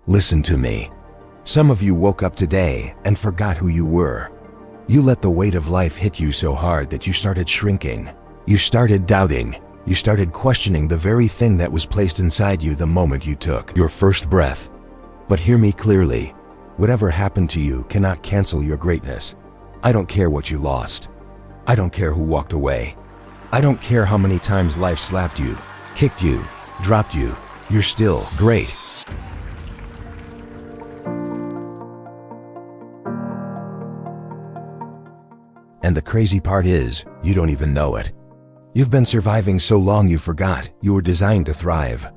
Listen to me. Some of you woke up today and forgot who you were. You let the weight of life hit you so hard that you started shrinking. You started doubting. You started questioning the very thing that was placed inside you the moment you took your first breath. But hear me clearly. Whatever happened to you cannot cancel your greatness. I don't care what you lost. I don't care who walked away. I don't care how many times life slapped you, kicked you, dropped you. You're still great. And the crazy part is, you don't even know it. You've been surviving so long you forgot you were designed to thrive.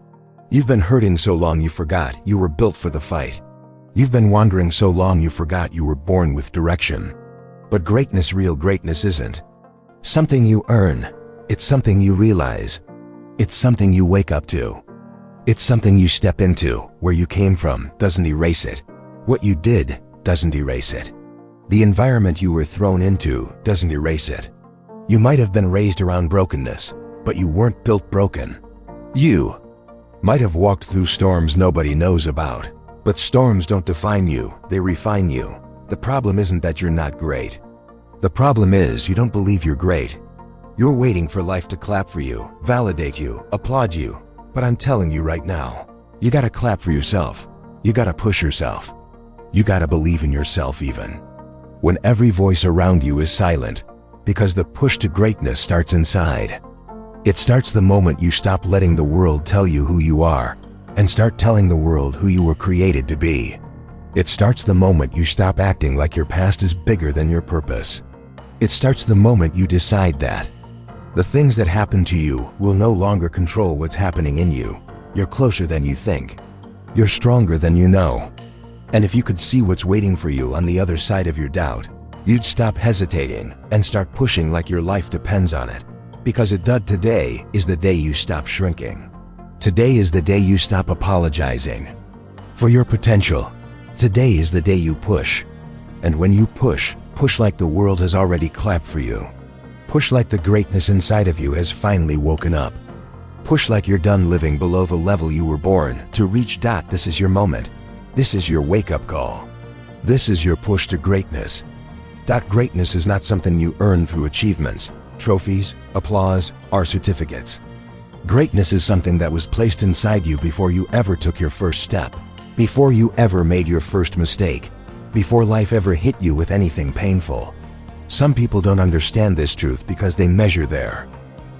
You've been hurting so long you forgot you were built for the fight. You've been wandering so long you forgot you were born with direction. But greatness, real greatness, isn't something you earn. It's something you realize. It's something you wake up to. It's something you step into. Where you came from doesn't erase it. What you did doesn't erase it. The environment you were thrown into doesn't erase it. You might have been raised around brokenness, but you weren't built broken. You might have walked through storms nobody knows about, but storms don't define you, they refine you. The problem isn't that you're not great. The problem is you don't believe you're great. You're waiting for life to clap for you, validate you, applaud you. But I'm telling you right now, you gotta clap for yourself. You gotta push yourself. You gotta believe in yourself even when every voice around you is silent, because the push to greatness starts inside. It starts the moment you stop letting the world tell you who you are and start telling the world who you were created to be. It starts the moment you stop acting like your past is bigger than your purpose. It starts the moment you decide that the things that happen to you will no longer control what's happening in you. You're closer than you think. You're stronger than you know. And if you could see what's waiting for you on the other side of your doubt, you'd stop hesitating and start pushing like your life depends on it. Because today is the day you stop shrinking. Today is the day you stop apologizing for your potential. Today is the day you push. And when you push like the world has already clapped for you. Push like the greatness inside of you has finally woken up. Push like you're done living below the level you were born to reach. This is your moment. This is your wake-up call. This is your push to greatness. Greatness is not something you earn through achievements, trophies, applause, or certificates. Greatness is something that was placed inside you before you ever took your first step, before you ever made your first mistake, before life ever hit you with anything painful. Some people don't understand this truth because they measure their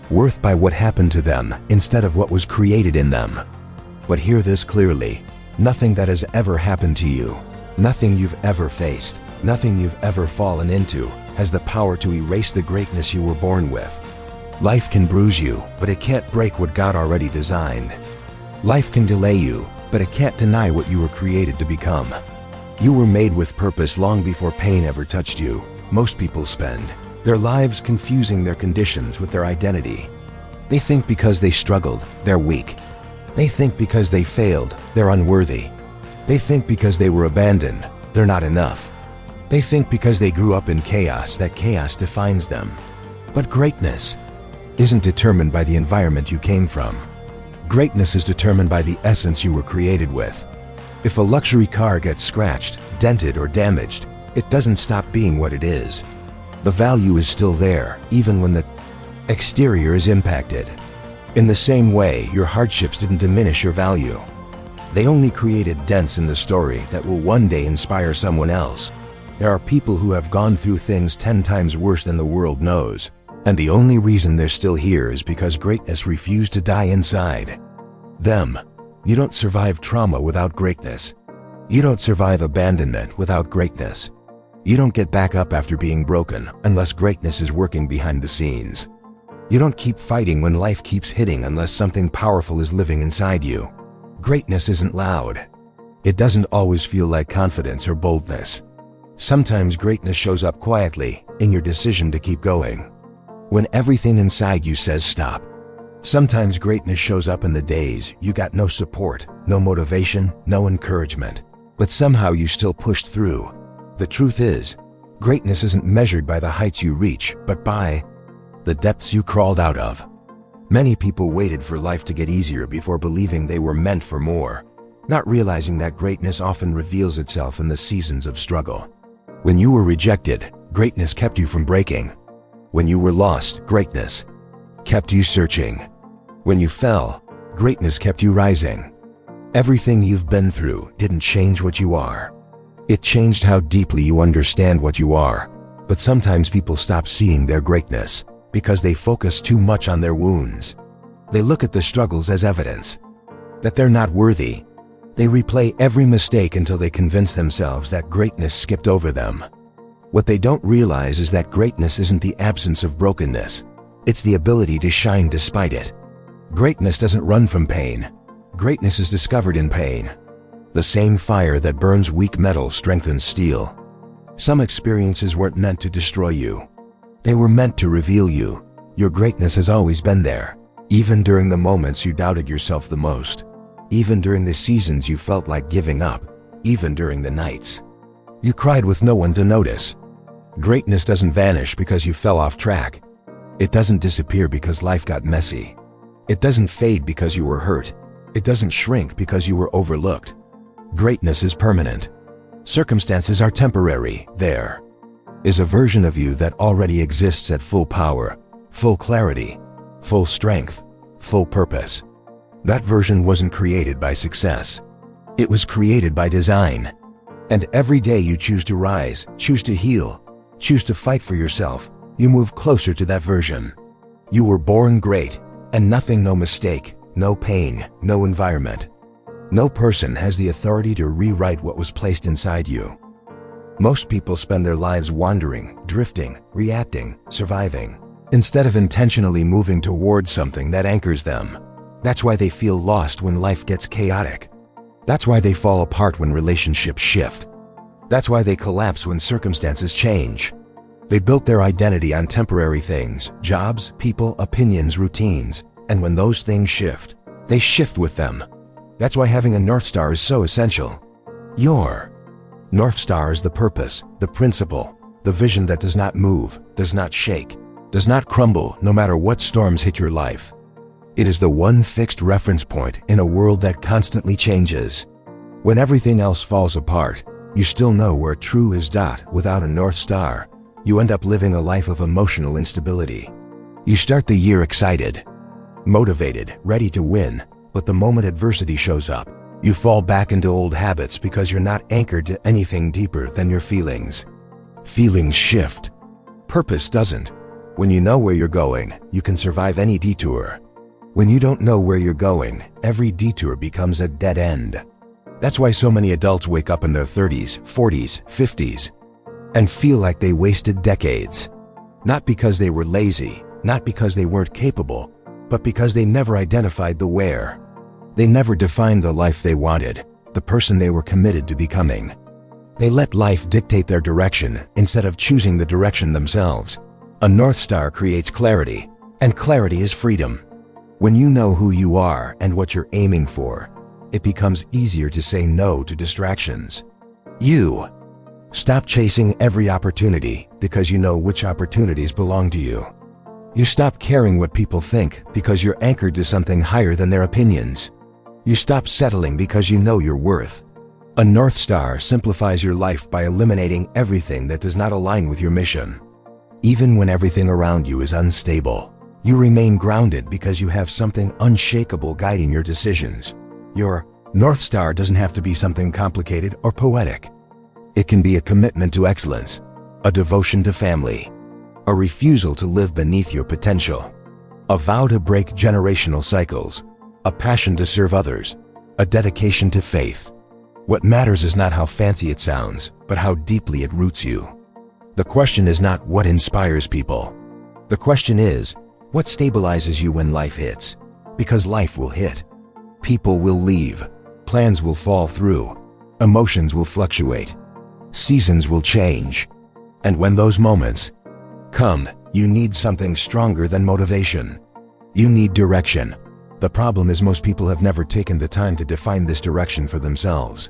worth by what happened to them instead of what was created in them. But hear this clearly. Nothing that has ever happened to you, nothing you've ever faced, nothing you've ever fallen into has the power to erase the greatness you were born with. Life can bruise you, but it can't break what God already designed. Life can delay you, but it can't deny what you were created to become. You were made with purpose long before pain ever touched you. Most people spend their lives confusing their conditions with their identity. They think because they struggled, they're weak. They think because they failed, they're unworthy. They think because they were abandoned, they're not enough. They think because they grew up in chaos, that chaos defines them. But greatness isn't determined by the environment you came from. Greatness is determined by the essence you were created with. If a luxury car gets scratched, dented, or damaged, it doesn't stop being what it is. The value is still there, even when the exterior is impacted. In the same way, your hardships didn't diminish your value. They only created dents in the story that will one day inspire someone else. There are people who have gone through things 10 times worse than the world knows, and the only reason they're still here is because greatness refused to die inside them. You don't survive trauma without greatness. You don't survive abandonment without greatness. You don't get back up after being broken unless greatness is working behind the scenes. You don't keep fighting when life keeps hitting unless something powerful is living inside you. Greatness isn't loud. It doesn't always feel like confidence or boldness. Sometimes greatness shows up quietly in your decision to keep going, when everything inside you says stop. Sometimes greatness shows up in the days you got no support, no motivation, no encouragement, but somehow you still pushed through. The truth is, greatness isn't measured by the heights you reach, but by the depths you crawled out of. Many people waited for life to get easier before believing they were meant for more. not realizing that greatness often reveals itself in the seasons of struggle. When you were rejected, greatness kept you from breaking. When you were lost, greatness kept you searching. When you fell, greatness kept you rising. Everything you've been through didn't change what you are. It changed how deeply you understand what you are. But sometimes people stop seeing their greatness because they focus too much on their wounds. They look at the struggles as evidence that they're not worthy. They replay every mistake until they convince themselves that greatness skipped over them. What they don't realize is that greatness isn't the absence of brokenness. It's the ability to shine despite it. Greatness doesn't run from pain. Greatness is discovered in pain. The same fire that burns weak metal strengthens steel. Some experiences weren't meant to destroy you. They were meant to reveal you. Your greatness has always been there, even during the moments you doubted yourself the most, even during the seasons you felt like giving up, even during the nights you cried with no one to notice. Greatness doesn't vanish because you fell off track. It doesn't disappear because life got messy. It doesn't fade because you were hurt. It doesn't shrink because you were overlooked. Greatness is permanent. Circumstances are temporary. There is a version of you that already exists at full power, full clarity, full strength, full purpose. That version wasn't created by success. It was created by design. And every day you choose to rise, choose to heal, choose to fight for yourself, you move closer to that version. You were born great, and nothing, no mistake, no pain, no environment, no person has the authority to rewrite what was placed inside you. Most people spend their lives wandering, drifting, reacting, surviving, instead of intentionally moving towards something that anchors them. That's why they feel lost when life gets chaotic. That's why they fall apart when relationships shift. That's why they collapse when circumstances change. They built their identity on temporary things, jobs, people, opinions, routines, and when those things shift, they shift with them. That's why having a North Star is so essential. Your North Star is the purpose, the principle, the vision that does not move, does not shake, does not crumble no matter what storms hit your life. It is the one fixed reference point in a world that constantly changes. When everything else falls apart, you still know where true is. Without a North Star, you end up living a life of emotional instability. You start the year excited, motivated, ready to win, but the moment adversity shows up, you fall back into old habits because you're not anchored to anything deeper than your feelings. Feelings shift. Purpose doesn't. When you know where you're going, you can survive any detour. When you don't know where you're going, every detour becomes a dead end. That's why so many adults wake up in their 30s, 40s, 50s, and feel like they wasted decades. Not because they were lazy, not because they weren't capable, but because they never identified the where. They never defined the life they wanted, the person they were committed to becoming. They let life dictate their direction instead of choosing the direction themselves. A North Star creates clarity, and clarity is freedom. When you know who you are and what you're aiming for, it becomes easier to say no to distractions. You stop chasing every opportunity because you know which opportunities belong to you. You stop caring what people think because you're anchored to something higher than their opinions. You stop settling because you know your worth. A North Star simplifies your life by eliminating everything that does not align with your mission. Even when everything around you is unstable, you remain grounded because you have something unshakable guiding your decisions. Your North Star doesn't have to be something complicated or poetic. It can be a commitment to excellence, a devotion to family, a refusal to live beneath your potential, a vow to break generational cycles, a passion to serve others, a dedication to faith. What matters is not how fancy it sounds, but how deeply it roots you. The question is not what inspires people. The question is, what stabilizes you when life hits? Because life will hit. People will leave. Plans will fall through. Emotions will fluctuate. Seasons will change. And when those moments come, you need something stronger than motivation. You need direction. The problem is most people have never taken the time to define this direction for themselves.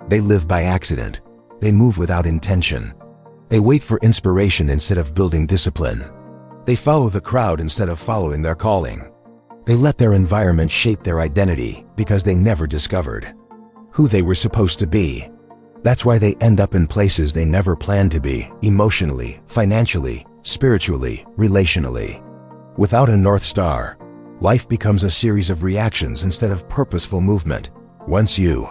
They live by accident. They move without intention. They wait for inspiration instead of building discipline. They follow the crowd instead of following their calling. They let their environment shape their identity because they never discovered who they were supposed to be. That's why they end up in places they never planned to be, emotionally, financially, spiritually, relationally. Without a North Star, life becomes a series of reactions instead of purposeful movement. Once you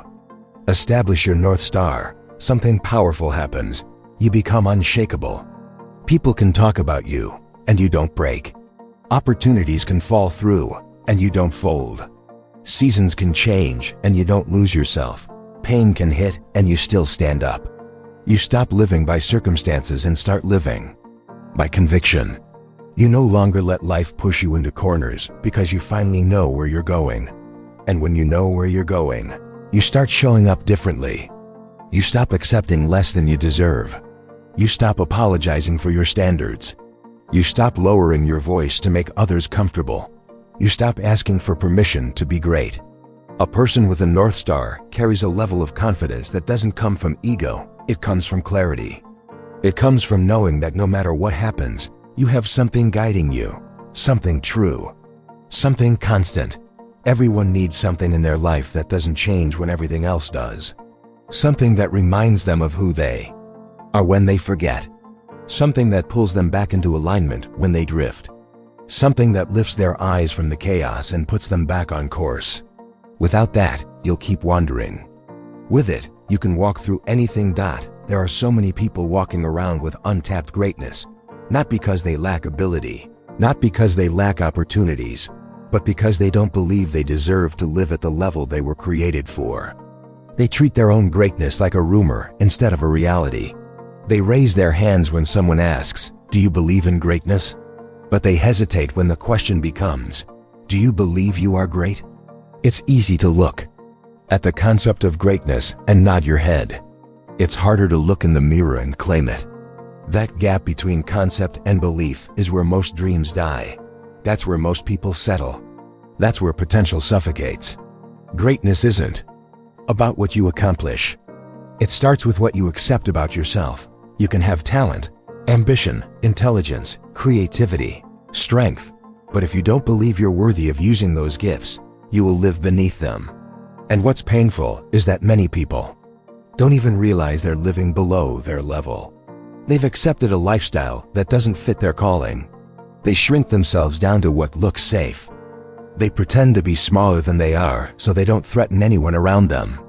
establish your North Star, something powerful happens. You become unshakable. People can talk about you, and you don't break. Opportunities can fall through, and you don't fold. Seasons can change, and you don't lose yourself. Pain can hit, and you still stand up. You stop living by circumstances and start living by conviction. You no longer let life push you into corners because you finally know where you're going. And when you know where you're going, you start showing up differently. You stop accepting less than you deserve. You stop apologizing for your standards. You stop lowering your voice to make others comfortable. You stop asking for permission to be great. A person with a North Star carries a level of confidence that doesn't come from ego, it comes from clarity. It comes from knowing that no matter what happens, you have something guiding you, something true, something constant. Everyone needs something in their life that doesn't change when everything else does. Something that reminds them of who they are when they forget. Something that pulls them back into alignment when they drift. Something that lifts their eyes from the chaos and puts them back on course. Without that, you'll keep wandering. With it, you can walk through anything. There are so many people walking around with untapped greatness, not because they lack ability, not because they lack opportunities, but because they don't believe they deserve to live at the level they were created for. They treat their own greatness like a rumor instead of a reality. They raise their hands when someone asks, "Do you believe in greatness?" But they hesitate when the question becomes, "Do you believe you are great?" It's easy to look at the concept of greatness and nod your head. It's harder to look in the mirror and claim it. That gap between concept and belief is where most dreams die. That's where most people settle. That's where potential suffocates. Greatness isn't about what you accomplish. It starts with what you accept about yourself. You can have talent, ambition, intelligence, creativity, strength, but if you don't believe you're worthy of using those gifts, you will live beneath them. And what's painful is that many people don't even realize they're living below their level. They've accepted a lifestyle that doesn't fit their calling. They shrink themselves down to what looks safe. They pretend to be smaller than they are so they don't threaten anyone around them.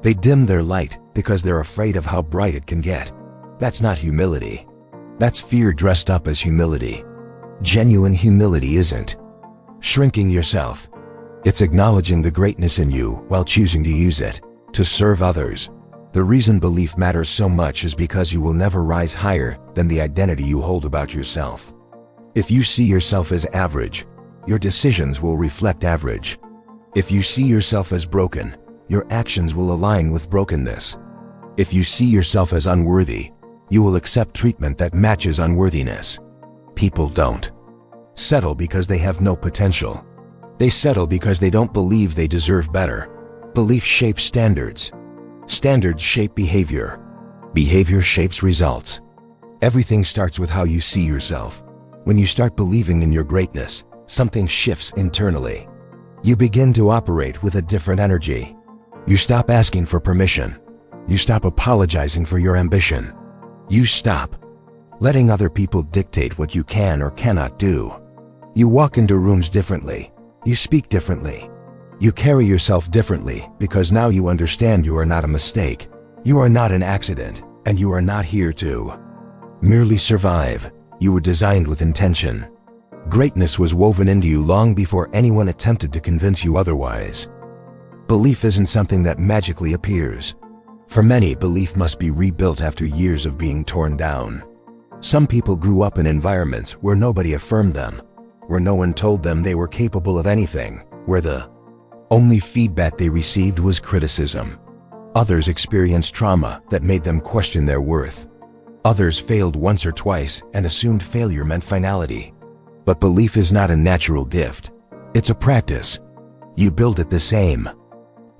They dim their light because they're afraid of how bright it can get. That's not humility. That's fear dressed up as humility. Genuine humility isn't shrinking yourself. It's acknowledging the greatness in you while choosing to use it to serve others. The reason belief matters so much is because you will never rise higher than the identity you hold about yourself. If you see yourself as average, your decisions will reflect average. If you see yourself as broken, your actions will align with brokenness. If you see yourself as unworthy, you will accept treatment that matches unworthiness. People don't settle because they have no potential. They settle because they don't believe they deserve better. Belief shapes standards. Standards shape behavior. Behavior shapes results. Everything starts with how you see yourself. When you start believing in your greatness, something shifts internally. You begin to operate with a different energy. You stop asking for permission. You stop apologizing for your ambition. You stop letting other people dictate what you can or cannot do. You walk into rooms differently. You speak differently. You carry yourself differently because now you understand you are not a mistake. You are not an accident, and you are not here to merely survive. You were designed with intention. Greatness was woven into you long before anyone attempted to convince you otherwise. Belief isn't something that magically appears. For many, belief must be rebuilt after years of being torn down. Some people grew up in environments where nobody affirmed them, where no one told them they were capable of anything, where the only feedback they received was criticism. Others experienced trauma that made them question their worth. Others failed once or twice and assumed failure meant finality. But belief is not a natural gift. It's a practice. You build it the same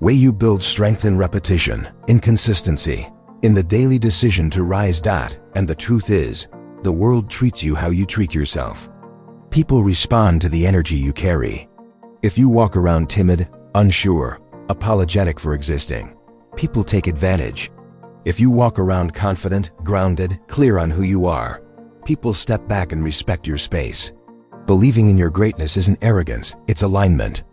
way you build strength in repetition, in consistency, in the daily decision to rise. And the truth is, the world treats you how you treat yourself. People respond to the energy you carry. If you walk around timid, unsure, apologetic for existing, people take advantage. If you walk around confident, grounded, clear on who you are, people step back and respect your space. Believing in your greatness isn't arrogance, it's alignment.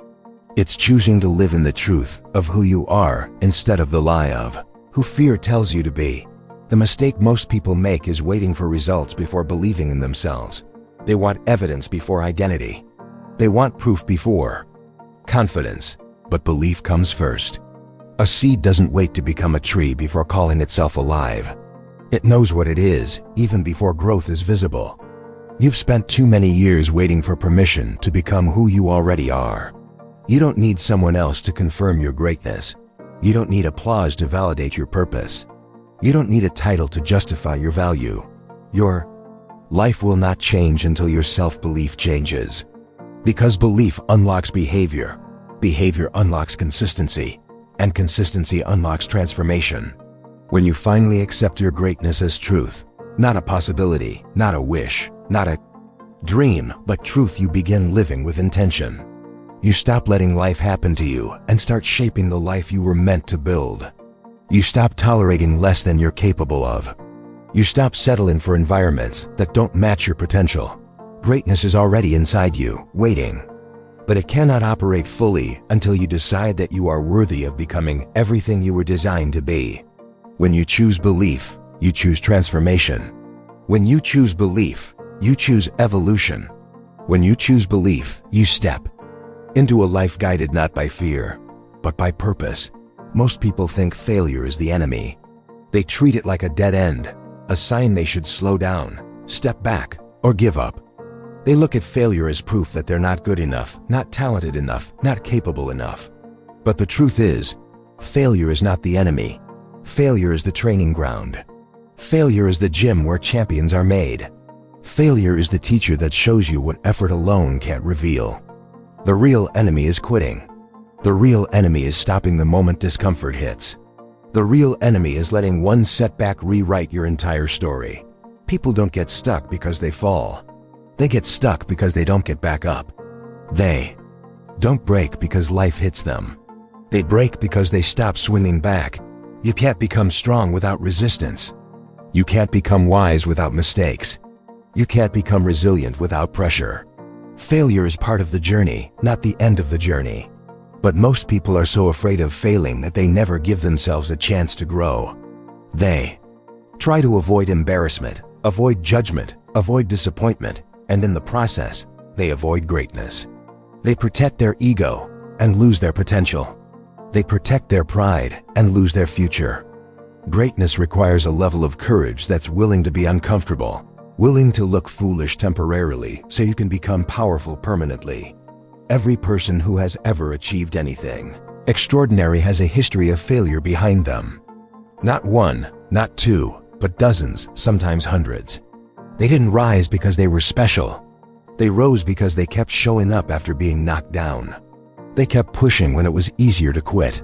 It's choosing to live in the truth of who you are instead of the lie of who fear tells you to be. The mistake most people make is waiting for results before believing in themselves. They want evidence before identity. They want proof before confidence, but belief comes first. A seed doesn't wait to become a tree before calling itself alive. It knows what it is, even before growth is visible. You've spent too many years waiting for permission to become who you already are. You don't need someone else to confirm your greatness. You don't need applause to validate your purpose. You don't need a title to justify your value. Your life will not change until your self-belief changes. Because belief unlocks behavior. Behavior unlocks consistency. And consistency unlocks transformation. When you finally accept your greatness as truth, not a possibility, not a wish, not a dream, but truth, you begin living with intention. You stop letting life happen to you and start shaping the life you were meant to build. You stop tolerating less than you're capable of. You stop settling for environments that don't match your potential. Greatness is already inside you, waiting. But it cannot operate fully until you decide that you are worthy of becoming everything you were designed to be. When you choose belief, you choose transformation. When you choose belief, you choose evolution. When you choose belief, you step into a life guided not by fear, but by purpose. Most people think failure is the enemy. They treat it like a dead end, a sign they should slow down, step back, or give up. They look at failure as proof that they're not good enough, not talented enough, not capable enough. But the truth is, failure is not the enemy. Failure is the training ground. Failure is the gym where champions are made. Failure is the teacher that shows you what effort alone can't reveal. The real enemy is quitting. The real enemy is stopping the moment discomfort hits. The real enemy is letting one setback rewrite your entire story. People don't get stuck because they fall. They get stuck because they don't get back up. They don't break because life hits them. They break because they stop swinging back. You can't become strong without resistance. You can't become wise without mistakes. You can't become resilient without pressure. Failure is part of the journey, not the end of the journey. But most people are so afraid of failing that they never give themselves a chance to grow. They try to avoid embarrassment, avoid judgment, avoid disappointment, and in the process, they avoid greatness. They protect their ego and lose their potential. They protect their pride and lose their future. Greatness requires a level of courage that's willing to be uncomfortable, willing to look foolish temporarily so you can become powerful permanently. Every person who has ever achieved anything extraordinary has a history of failure behind them. Not one, not two, but dozens, sometimes hundreds. They didn't rise because they were special. They rose because they kept showing up after being knocked down. They kept pushing when it was easier to quit.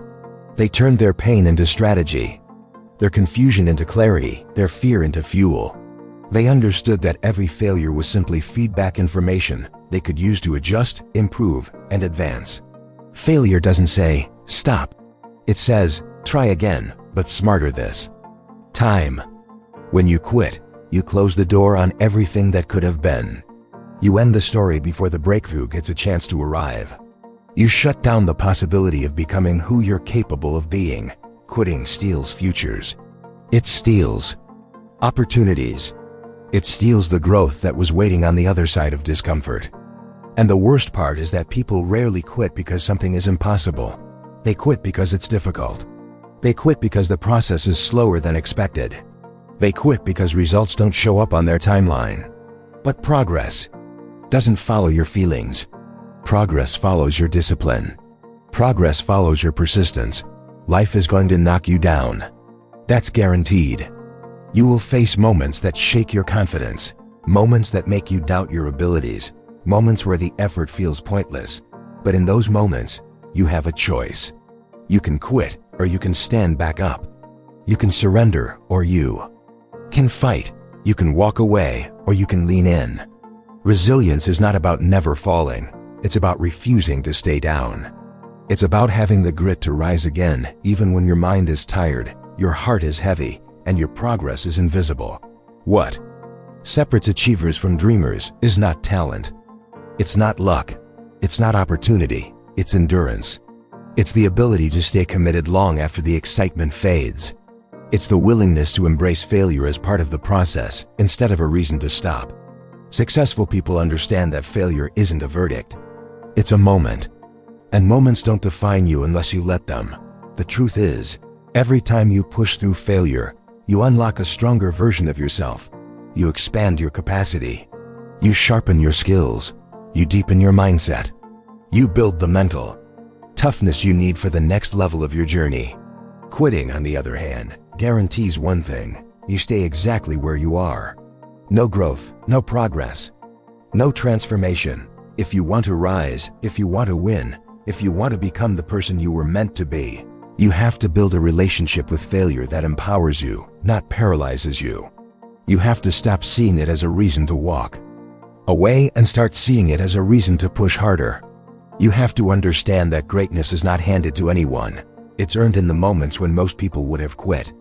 They turned their pain into strategy, their confusion into clarity, their fear into fuel. They understood that every failure was simply feedback information they could use to adjust, improve, and advance. Failure doesn't say, stop. It says, try again, but smarter this time. When you quit, you close the door on everything that could have been. You end the story before the breakthrough gets a chance to arrive. You shut down the possibility of becoming who you're capable of being. Quitting steals futures. It steals opportunities. It steals the growth that was waiting on the other side of discomfort. And the worst part is that people rarely quit because something is impossible. They quit because it's difficult. They quit because the process is slower than expected. They quit because results don't show up on their timeline. But progress doesn't follow your feelings. Progress follows your discipline. Progress follows your persistence. Life is going to knock you down. That's guaranteed. You will face moments that shake your confidence, moments that make you doubt your abilities, moments where the effort feels pointless. But in those moments, you have a choice. You can quit or you can stand back up. You can surrender or you can fight. You can walk away or you can lean in. Resilience is not about never falling. It's about refusing to stay down. It's about having the grit to rise again, even when your mind is tired, your heart is heavy, and your progress is invisible. What separates achievers from dreamers is not talent. It's not luck. It's not opportunity. It's endurance. It's the ability to stay committed long after the excitement fades. It's the willingness to embrace failure as part of the process instead of a reason to stop. Successful people understand that failure isn't a verdict. It's a moment. And moments don't define you unless you let them. The truth is, every time you push through failure, you unlock a stronger version of yourself. You expand your capacity. You sharpen your skills. You deepen your mindset. You build the mental toughness you need for the next level of your journey. Quitting, on the other hand, guarantees one thing: you stay exactly where you are. No growth, no progress, no transformation. If you want to rise, if you want to win, if you want to become the person you were meant to be, you have to build a relationship with failure that empowers you, not paralyzes you. You have to stop seeing it as a reason to walk away and start seeing it as a reason to push harder. You have to understand that greatness is not handed to anyone. It's earned in the moments when most people would have quit.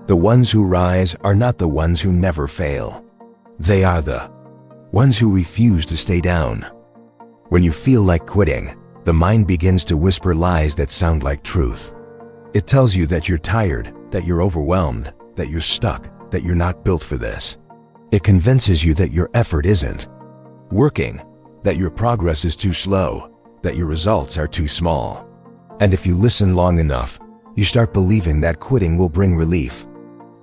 The ones who rise are not the ones who never fail. They are the ones who refuse to stay down. When you feel like quitting, the mind begins to whisper lies that sound like truth. It tells you that you're tired, that you're overwhelmed, that you're stuck, that you're not built for this. It convinces you that your effort isn't working, that your progress is too slow, that your results are too small. And if you listen long enough, you start believing that quitting will bring relief.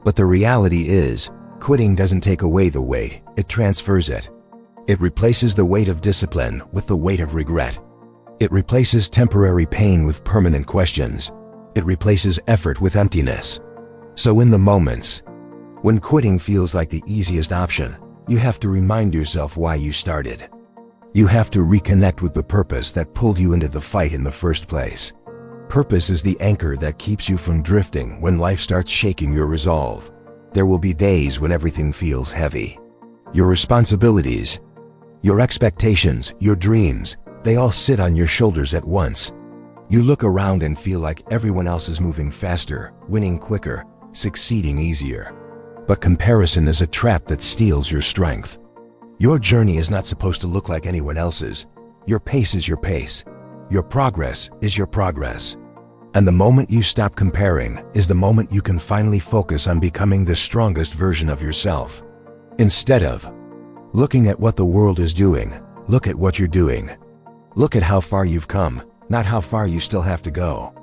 But the reality is, quitting doesn't take away the weight, it transfers it. It replaces the weight of discipline with the weight of regret. It replaces temporary pain with permanent questions. It replaces effort with emptiness. So in the moments when quitting feels like the easiest option, you have to remind yourself why you started. You have to reconnect with the purpose that pulled you into the fight in the first place. Purpose is the anchor that keeps you from drifting when life starts shaking your resolve. There will be days when everything feels heavy. Your responsibilities, your expectations, your dreams, they all sit on your shoulders at once. You look around and feel like everyone else is moving faster, winning quicker, succeeding easier. But comparison is a trap that steals your strength. Your journey is not supposed to look like anyone else's. Your pace is your pace. Your progress is your progress. And the moment you stop comparing is the moment you can finally focus on becoming the strongest version of yourself. Instead of looking at what the world is doing, look at what you're doing. Look at how far you've come, not how far you still have to go.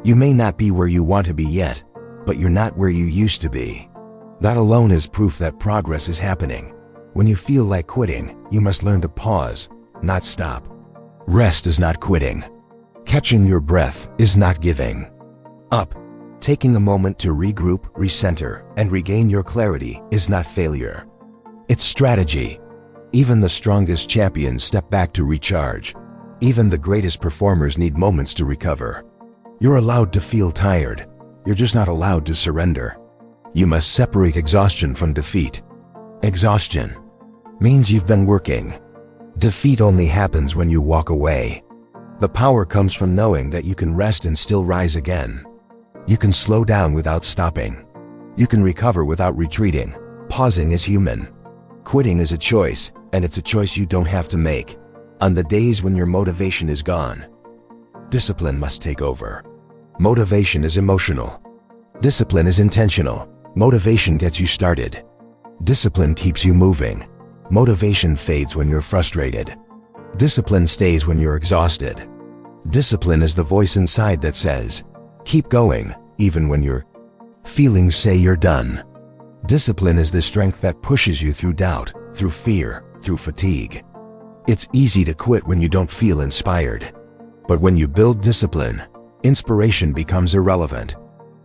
You may not be where you want to be yet, but you're not where you used to be. That alone is proof that progress is happening. When you feel like quitting, you must learn to pause, not stop. Rest is not quitting. Catching your breath is not giving up. Taking a moment to regroup, recenter, and regain your clarity is not failure. It's strategy. Even the strongest champions step back to recharge. Even the greatest performers need moments to recover. You're allowed to feel tired. You're just not allowed to surrender. You must separate exhaustion from defeat. Exhaustion means you've been working. Defeat only happens when you walk away. The power comes from knowing that you can rest and still rise again. You can slow down without stopping. You can recover without retreating. Pausing is human. Quitting is a choice, and it's a choice you don't have to make. On the days when your motivation is gone, discipline must take over. Motivation is emotional. Discipline is intentional. Motivation gets you started. Discipline keeps you moving. Motivation fades when you're frustrated. Discipline stays when you're exhausted. Discipline is the voice inside that says, keep going, even when your feelings say you're done. Discipline is the strength that pushes you through doubt, through fear, through fatigue. It's easy to quit when you don't feel inspired. But when you build discipline, inspiration becomes irrelevant.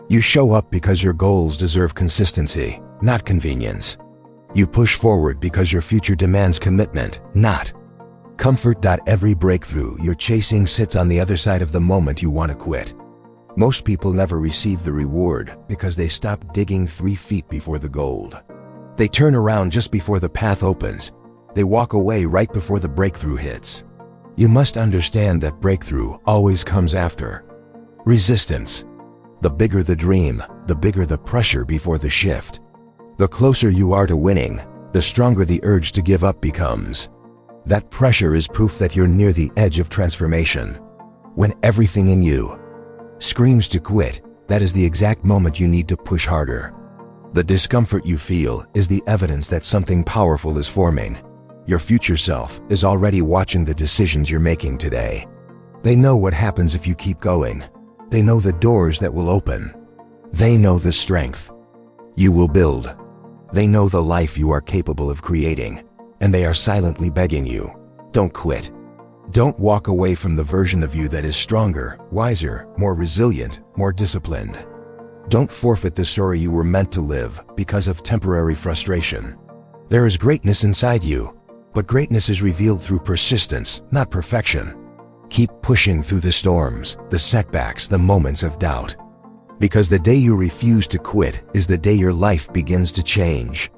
You show up because your goals deserve consistency, not convenience. You push forward because your future demands commitment, not comfort. Every breakthrough you're chasing sits on the other side of the moment you want to quit. Most people never receive the reward because they stop digging 3 feet before the gold. They turn around just before the path opens. They walk away right before the breakthrough hits. You must understand that breakthrough always comes after resistance. The bigger the dream, the bigger the pressure before the shift. The closer you are to winning, the stronger the urge to give up becomes. That pressure is proof that you're near the edge of transformation. When everything in you screams to quit, that is the exact moment you need to push harder. The discomfort you feel is the evidence that something powerful is forming. Your future self is already watching the decisions you're making today. They know what happens if you keep going. They know the doors that will open. They know the strength you will build. They know the life you are capable of creating, and they are silently begging you, don't quit. Don't walk away from the version of you that is stronger, wiser, more resilient, more disciplined. Don't forfeit the story you were meant to live because of temporary frustration. There is greatness inside you, but greatness is revealed through persistence, not perfection. Keep pushing through the storms, the setbacks, the moments of doubt. Because the day you refuse to quit is the day your life begins to change.